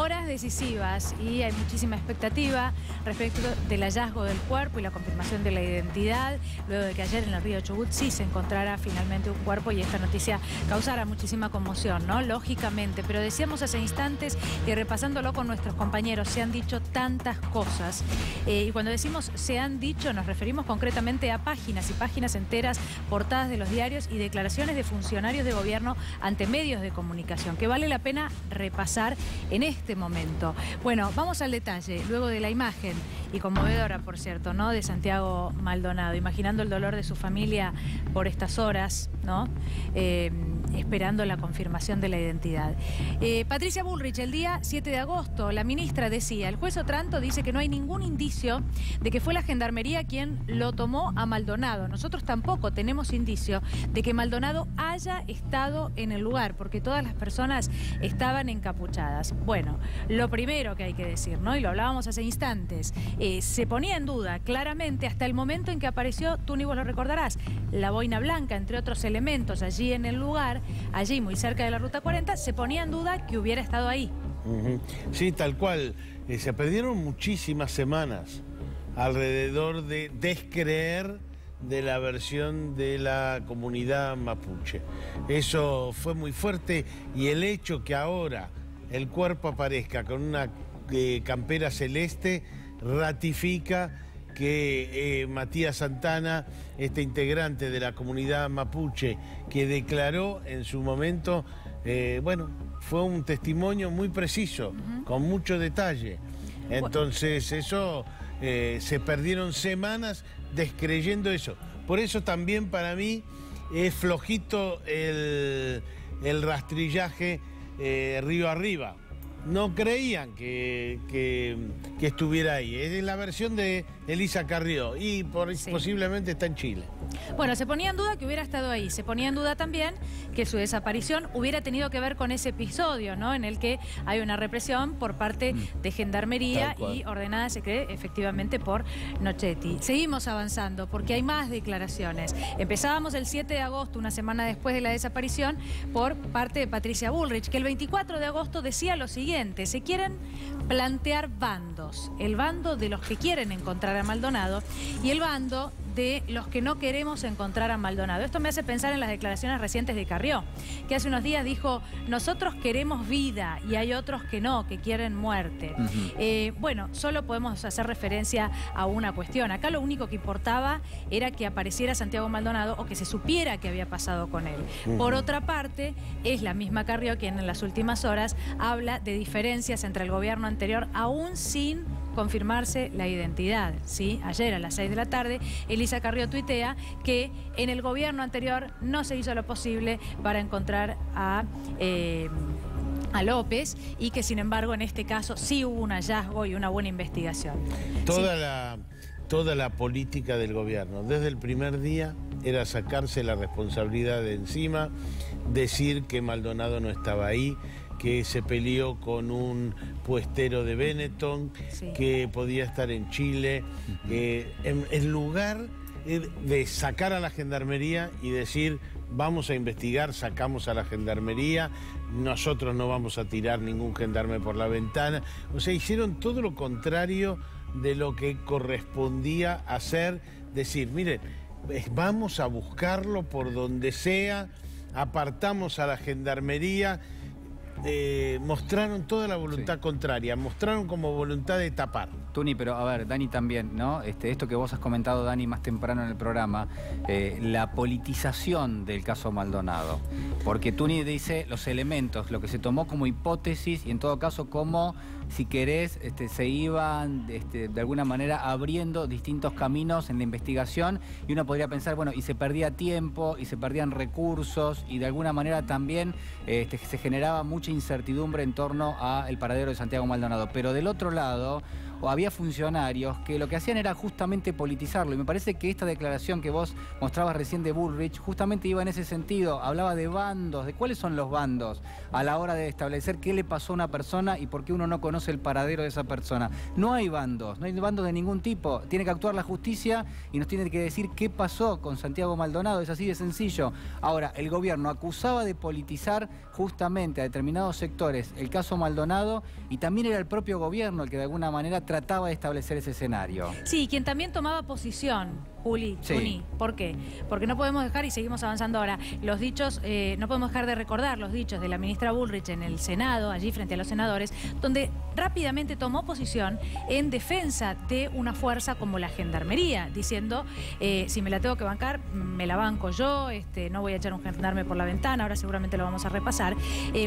Horas decisivas y hay muchísima expectativa respecto del hallazgo del cuerpo y la confirmación de la identidad, luego de que ayer en el río Chubut sí se encontrara finalmente un cuerpo y esta noticia causara muchísima conmoción, ¿no? Lógicamente, pero decíamos hace instantes que repasándolo con nuestros compañeros se han dicho tantas cosas y cuando decimos se han dicho nos referimos concretamente a páginas y páginas enteras, portadas de los diarios y declaraciones de funcionarios de gobierno ante medios de comunicación, que vale la pena repasar en este momento. Bueno, vamos al detalle, luego de la imagen, y conmovedora, por cierto, ¿no?, de Santiago Maldonado, imaginando el dolor de su familia por estas horas, ¿no?, esperando la confirmación de la identidad. Patricia Bullrich, el día 7 de agosto, la ministra decía, el juez Otranto dice que no hay ningún indicio de que fue la Gendarmería quien lo tomó a Maldonado. Nosotros tampoco tenemos indicio de que Maldonado haya estado en el lugar, porque todas las personas estaban encapuchadas. Bueno, lo primero que hay que decir, ¿no?, y lo hablábamos hace instantes, se ponía en duda claramente hasta el momento en que apareció, tú ni vos lo recordarás, la boina blanca, entre otros elementos, allí en el lugar, allí muy cerca de la Ruta 40, se ponía en duda que hubiera estado ahí. Sí, tal cual. Se perdieron muchísimas semanas alrededor de descreer de la versión de la comunidad mapuche. Eso fue muy fuerte y el hecho que ahora el cuerpo aparezca con una campera celeste ratifica que Matías Santana, este integrante de la comunidad mapuche que declaró en su momento, bueno, fue un testimonio muy preciso, con mucho detalle. Entonces eso, se perdieron semanas descreyendo eso. Por eso también para mí es flojito el rastrillaje río arriba. No creían que estuviera ahí. Es la versión de Elisa Carrió y posiblemente está en Chile. Bueno, se ponía en duda que hubiera estado ahí. Se ponía en duda también que su desaparición hubiera tenido que ver con ese episodio, ¿no?, en el que hay una represión por parte de Gendarmería y ordenada, se cree, efectivamente por Nochetti. Seguimos avanzando porque hay más declaraciones. Empezábamos el 7 de agosto, una semana después de la desaparición, por parte de Patricia Bullrich, que el 24 de agosto decía lo siguiente: se quieren plantear bandos. El bando de los que quieren encontrar a Maldonado y el bando de los que no queremos encontrar a Maldonado. Esto me hace pensar en las declaraciones recientes de Carrió, que hace unos días dijo, nosotros queremos vida y hay otros que no, que quieren muerte. Bueno, solo podemos hacer referencia a una cuestión. Acá lo único que importaba era que apareciera Santiago Maldonado o que se supiera qué había pasado con él. Por otra parte, es la misma Carrió quien en las últimas horas habla de diferencias entre el gobierno anterior, aún sin confirmarse la identidad, ¿sí? Ayer a las 6 de la tarde, Elisa Carrió tuitea que en el gobierno anterior no se hizo lo posible para encontrar a López y que sin embargo en este caso sí hubo un hallazgo y una buena investigación. Toda la política del gobierno, desde el primer día, era sacarse la responsabilidad de encima, decir que Maldonado no estaba ahí, que se peleó con un puestero de Benetton, que podía estar en Chile, en lugar de sacar a la Gendarmería y decir, vamos a investigar, sacamos a la Gendarmería, nosotros no vamos a tirar ningún gendarme por la ventana. O sea, hicieron todo lo contrario de lo que correspondía hacer, decir, miren, vamos a buscarlo por donde sea, apartamos a la Gendarmería. Mostraron toda la voluntad contraria, mostraron como voluntad de tapar. Tuni, pero a ver, Dani también, ¿no? Esto que vos has comentado, Dani, más temprano en el programa, la politización del caso Maldonado. Porque Tuni dice los elementos, lo que se tomó como hipótesis y en todo caso como, si querés, se iban de alguna manera abriendo distintos caminos en la investigación y uno podría pensar, bueno, y se perdía tiempo y se perdían recursos y de alguna manera también se generaba mucha incertidumbre en torno al paradero de Santiago Maldonado. Pero del otro lado, o había funcionarios que lo que hacían era justamente politizarlo. Y me parece que esta declaración que vos mostrabas recién de Bullrich justamente iba en ese sentido. Hablaba de bandos, de cuáles son los bandos a la hora de establecer qué le pasó a una persona y por qué uno no conoce el paradero de esa persona. No hay bandos, no hay bandos de ningún tipo. Tiene que actuar la justicia y nos tiene que decir qué pasó con Santiago Maldonado. Es así de sencillo. Ahora, el gobierno acusaba de politizar justamente a determinados sectores el caso Maldonado, y también era el propio gobierno el que de alguna manera trataba de establecer ese escenario. Sí, quien también tomaba posición, Juli, Sí. Tuni. ¿Por qué? Porque no podemos dejar, y seguimos avanzando ahora, los dichos, no podemos dejar de recordar los dichos de la ministra Bullrich en el Senado, allí frente a los senadores, donde rápidamente tomó posición en defensa de una fuerza como la Gendarmería, diciendo, si me la tengo que bancar, me la banco yo, no voy a echar un gendarme por la ventana, ahora seguramente lo vamos a repasar,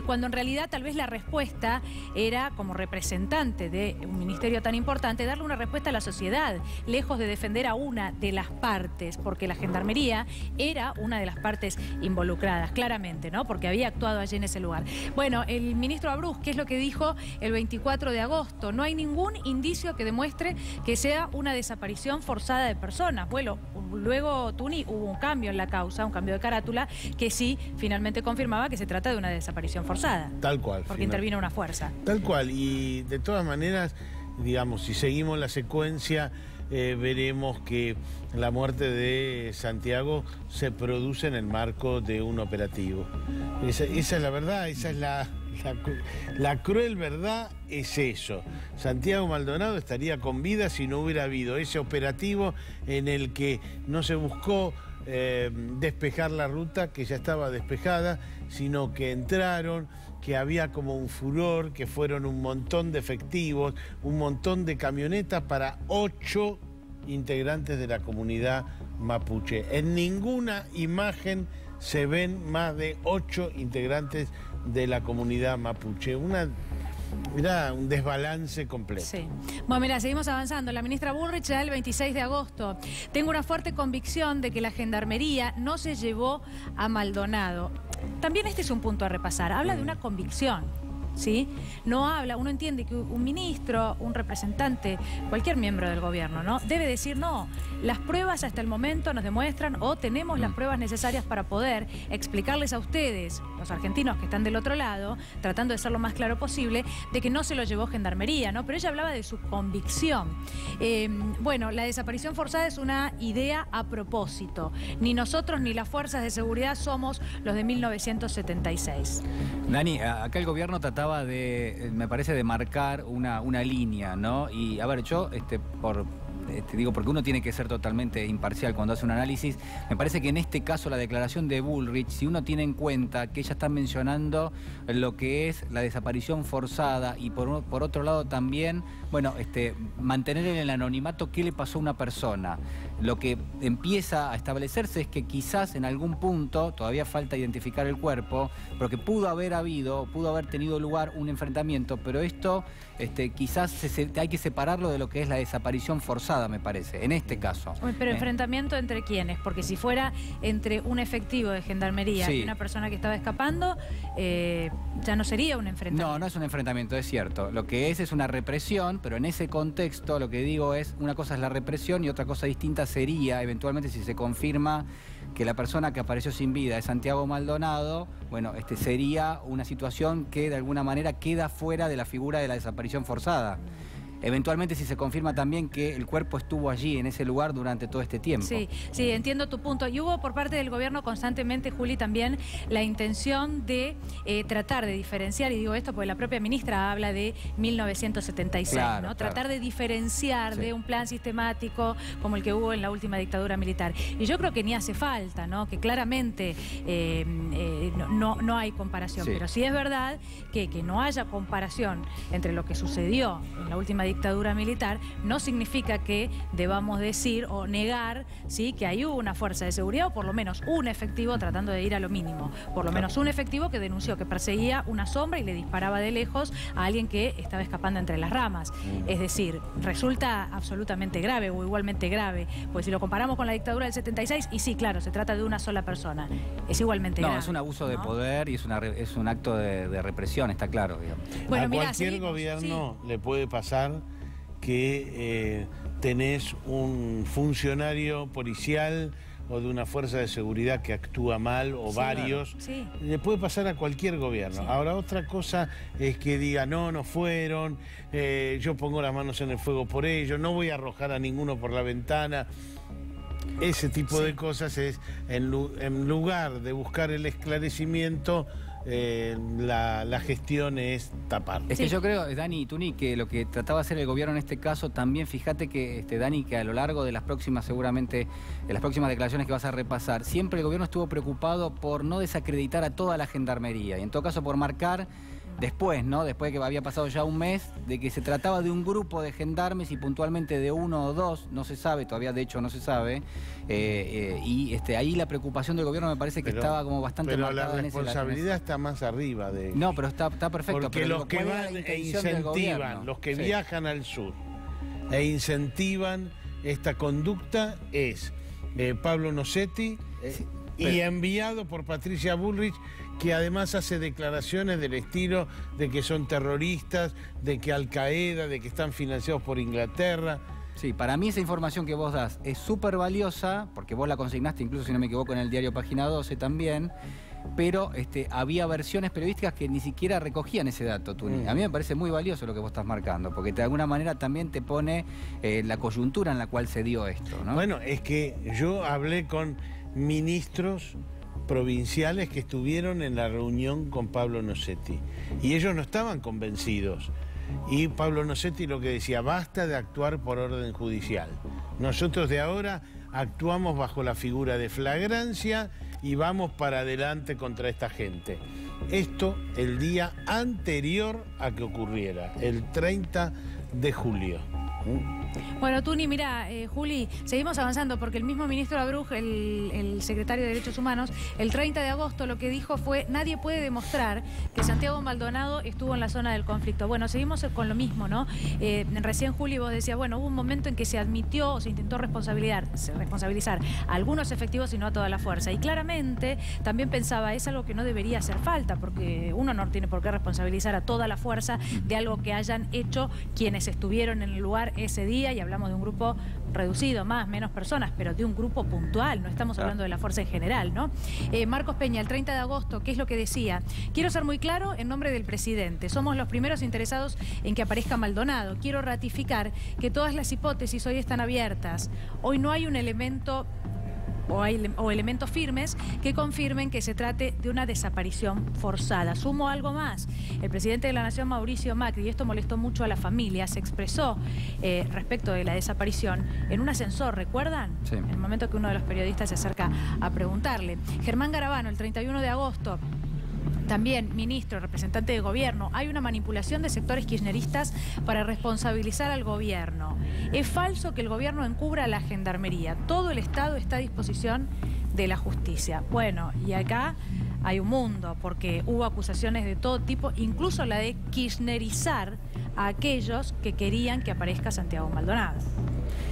cuando en realidad tal vez la respuesta era, como representante de un ministerio tan importante, darle una respuesta a la sociedad, lejos de defender a una de las partes, porque la Gendarmería era una de las partes involucradas, claramente, ¿no? Porque había actuado allí en ese lugar. Bueno, el ministro Abruz, ¿qué es lo que dijo el 24 de agosto? No hay ningún indicio que demuestre que sea una desaparición forzada de personas. Bueno, luego, Tuni, hubo un cambio en la causa, un cambio de carátula, que sí finalmente confirmaba que se trata de una desaparición forzada. Tal cual. Porque intervino una fuerza. Tal cual, y de todas maneras, digamos, si seguimos la secuencia, veremos que la muerte de Santiago se produce en el marco de un operativo. Esa es la verdad, esa es la cruel verdad, es eso. Santiago Maldonado estaría con vida si no hubiera habido ese operativo en el que no se buscó despejar la ruta, que ya estaba despejada, sino que entraron, que había como un furor, que fueron un montón de efectivos, un montón de camionetas para 8 integrantes de la comunidad mapuche. En ninguna imagen se ven más de 8 integrantes de la comunidad mapuche. Era un desbalance completo. Sí. Bueno, mira, seguimos avanzando. La ministra Bullrich ya el 26 de agosto. Tengo una fuerte convicción de que la Gendarmería no se llevó a Maldonado. También este es un punto a repasar. Habla de una convicción, ¿sí? No habla, uno entiende que un ministro, un representante, cualquier miembro del gobierno, ¿no? Debe decir, no, las pruebas hasta el momento nos demuestran o tenemos las pruebas necesarias para poder explicarles a ustedes, los argentinos que están del otro lado, tratando de ser lo más claro posible, de que no se lo llevó Gendarmería, ¿no? Pero ella hablaba de su convicción. Bueno, la desaparición forzada es una idea a propósito. Ni nosotros ni las fuerzas de seguridad somos los de 1976. Dani, acá el gobierno trataba de, me parece, de marcar una línea, ¿no? Y a ver, yo, digo, porque uno tiene que ser totalmente imparcial cuando hace un análisis, me parece que en este caso la declaración de Bullrich, si uno tiene en cuenta que ella está mencionando lo que es la desaparición forzada y por otro lado también, bueno, mantener en el anonimato qué le pasó a una persona. Lo que empieza a establecerse es que quizás en algún punto, todavía falta identificar el cuerpo, pero que pudo haber tenido lugar un enfrentamiento, pero esto quizás hay que separarlo de lo que es la desaparición forzada, me parece, en este caso. Pero ¿enfrentamiento entre quiénes? Porque si fuera entre un efectivo de Gendarmería y una persona que estaba escapando, ya no sería un enfrentamiento. No es un enfrentamiento, es cierto. Lo que es una represión, pero en ese contexto lo que digo es, una cosa es la represión y otra cosa distinta sería, eventualmente, si se confirma que la persona que apareció sin vida es Santiago Maldonado, bueno, sería una situación que de alguna manera queda fuera de la figura de la desaparición forzada. Eventualmente, si se confirma también que el cuerpo estuvo allí, en ese lugar, durante todo este tiempo. Sí, entiendo tu punto. Y hubo por parte del gobierno constantemente, Juli, también la intención de tratar de diferenciar, y digo esto porque la propia ministra habla de 1976, claro, ¿no? Claro. tratar de diferenciar de un plan sistemático como el que hubo en la última dictadura militar. Y yo creo que ni hace falta, ¿no? Que claramente no hay comparación. Pero sí es verdad que no haya comparación entre lo que sucedió en la última dictadura militar no significa que debamos decir o negar, ¿sí?, que hay una fuerza de seguridad o por lo menos un efectivo tratando de ir a lo mínimo. Por lo menos un efectivo que denunció que perseguía una sombra y le disparaba de lejos a alguien que estaba escapando entre las ramas. Es decir, resulta absolutamente grave o igualmente grave, pues si lo comparamos con la dictadura del 76, y sí, claro, se trata de una sola persona, es igualmente grave. No, es un abuso de poder y es un acto de represión, está claro, digamos. Bueno, a cualquier gobierno le puede pasar que tenés un funcionario policial o de una fuerza de seguridad que actúa mal, o varios, sí. Le puede pasar a cualquier gobierno. Sí. Ahora, otra cosa es que diga, no fueron, yo pongo las manos en el fuego por ellos, no voy a arrojar a ninguno por la ventana. Ese tipo de cosas es, en lugar de buscar el esclarecimiento, la gestión es tapar. Es que yo creo, Dani y Tuni, que lo que trataba de hacer el gobierno en este caso también, fíjate que, Dani, que a lo largo de las próximas, seguramente, de las próximas declaraciones que vas a repasar, siempre el gobierno estuvo preocupado por no desacreditar a toda la gendarmería y en todo caso por marcar después, ¿no? Después de que había pasado ya un mes, de que se trataba de un grupo de gendarmes y puntualmente de 1 o 2, no se sabe, todavía de hecho no se sabe, y ahí la preocupación del gobierno me parece que estaba como bastante marcada. Pero la responsabilidad está más arriba de... No, pero está perfecto. Porque pero los que van e incentivan, los que viajan al sur e incentivan esta conducta es Pablo Nocetti, y enviado por Patricia Bullrich, que además hace declaraciones del estilo de que son terroristas, de que Al Qaeda, de que están financiados por Inglaterra. Sí, para mí esa información que vos das es súper valiosa, porque vos la consignaste, incluso si no me equivoco, en el diario Página 12 también, pero había versiones periodísticas que ni siquiera recogían ese dato, Tuni. A mí me parece muy valioso lo que vos estás marcando, porque de alguna manera también te pone la coyuntura en la cual se dio esto, ¿no? Bueno, es que yo hablé con ministros provinciales que estuvieron en la reunión con Pablo Nocetti y ellos no estaban convencidos. Y Pablo Nocetti lo que decía, basta de actuar por orden judicial. Nosotros de ahora actuamos bajo la figura de flagrancia y vamos para adelante contra esta gente. Esto el día anterior a que ocurriera, el 30 de julio. Bueno, Tuni, mira, Juli, seguimos avanzando porque el mismo ministro Abruj, el secretario de Derechos Humanos, el 30 de agosto lo que dijo fue: nadie puede demostrar que Santiago Maldonado estuvo en la zona del conflicto. Bueno, seguimos con lo mismo, ¿no? Recién, Juli, vos decías, bueno, hubo un momento en que se admitió o se intentó responsabilizar a algunos efectivos y no a toda la fuerza. Y claramente también pensaba, es algo que no debería hacer falta, porque uno no tiene por qué responsabilizar a toda la fuerza de algo que hayan hecho quienes estuvieron en el lugar ese día, y hablamos de un grupo reducido, menos personas, pero de un grupo puntual, no estamos hablando de la fuerza en general, ¿no? Marcos Peña, el 30 de agosto, ¿qué es lo que decía? Quiero ser muy claro en nombre del presidente, somos los primeros interesados en que aparezca Maldonado. Quiero ratificar que todas las hipótesis hoy están abiertas. Hoy no hay un elemento o elementos firmes que confirmen que se trate de una desaparición forzada. Sumo algo más. El presidente de la Nación, Mauricio Macri, y esto molestó mucho a la familia, se expresó respecto de la desaparición en un ascensor, ¿recuerdan? Sí. En el momento que uno de los periodistas se acerca a preguntarle. Germán Garabano, el 31 de agosto, también ministro, representante de gobierno, hay una manipulación de sectores kirchneristas para responsabilizar al gobierno. Es falso que el gobierno encubra a la gendarmería. Todo el Estado está a disposición de la justicia. Bueno, y acá hay un mundo, porque hubo acusaciones de todo tipo, incluso la de kirchnerizar a aquellos que querían que aparezca Santiago Maldonado.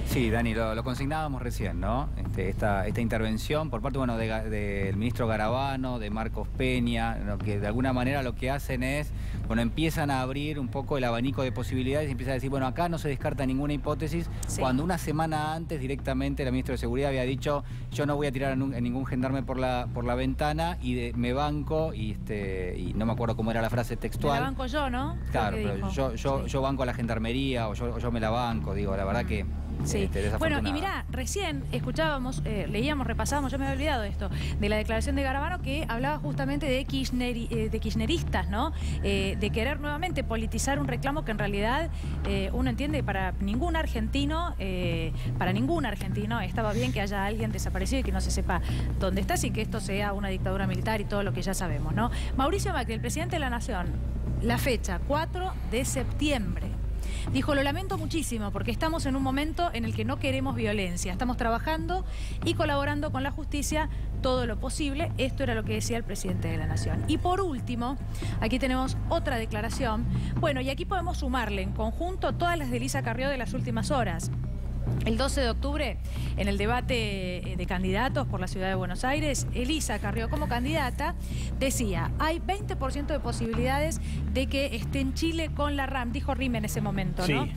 Sí, Dani, lo consignábamos recién, ¿no? Esta intervención por parte, bueno, del ministro Garabano, de Marcos Peña, ¿no? Que de alguna manera lo que hacen es, bueno, empiezan a abrir un poco el abanico de posibilidades y empiezan a decir, bueno, acá no se descarta ninguna hipótesis, sí, cuando una semana antes directamente la ministra de Seguridad había dicho, yo no voy a tirar a ningún gendarme por la ventana y me banco, y no me acuerdo cómo era la frase textual. Me la banco yo, ¿no? Claro, pero yo banco a la gendarmería, o yo me la banco, digo, la verdad que... Sí. Bueno, y mirá, recién escuchábamos, leíamos, repasábamos, yo me había olvidado de esto, de la declaración de Garabano, que hablaba justamente de kirchneristas, ¿no? De querer nuevamente politizar un reclamo que en realidad uno entiende para ningún argentino estaba bien que haya alguien desaparecido y que no se sepa dónde está, sin que esto sea una dictadura militar y todo lo que ya sabemos, ¿no? Mauricio Macri, el presidente de la Nación, la fecha 4 de septiembre. Dijo, lo lamento muchísimo porque estamos en un momento en el que no queremos violencia. Estamos trabajando y colaborando con la justicia todo lo posible. Esto era lo que decía el presidente de la Nación. Y por último, aquí tenemos otra declaración. Bueno, y aquí podemos sumarle en conjunto todas las de Elisa Carrió de las últimas horas. El 12 de octubre, en el debate de candidatos por la ciudad de Buenos Aires, Elisa Carrió como candidata decía, hay 20% de posibilidades de que esté en Chile con la RAM, dijo Rime en ese momento, ¿no? Sí.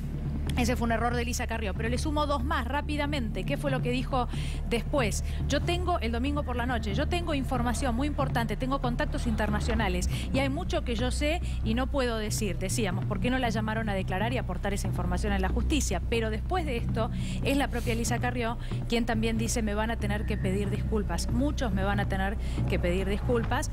Ese fue un error de Elisa Carrió, pero le sumo dos más rápidamente. ¿Qué fue lo que dijo después? Yo tengo, el domingo por la noche, yo tengo información muy importante, tengo contactos internacionales y hay mucho que yo sé y no puedo decir. Decíamos, ¿por qué no la llamaron a declarar y aportar esa información a la justicia? Pero después de esto, es la propia Elisa Carrió quien también dice, me van a tener que pedir disculpas. Muchos me van a tener que pedir disculpas.